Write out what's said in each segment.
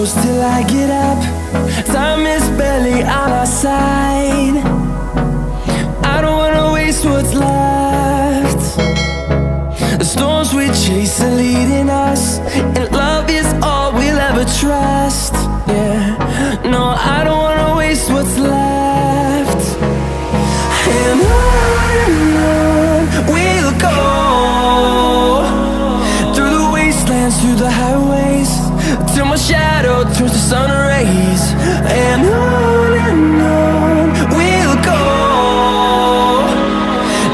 close till I get up. Time is barely on our side. I don't wanna waste what's left. The storms we chase are leading us, and love is all we'll ever trust. Yeah, no, I don't wanna waste what's left. And on we'll go, through the wastelands, through the highways, till my shadow turns to sun rays. And on we'll go,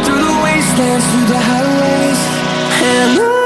through the wastelands, through the highways, and on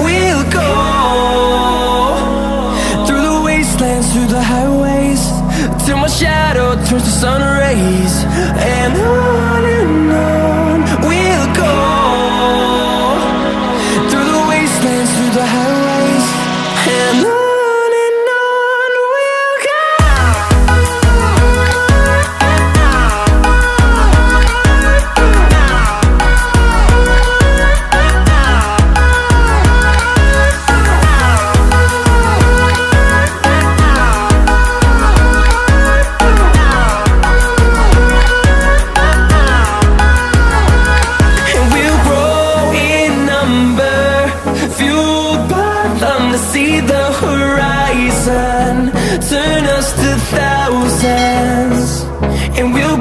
we'll go. Through the highways, till my shadow turns to sun rays. And on we'll go, through the wastelands, through the highways, and on. See the horizon, turn us to thousands, and we'll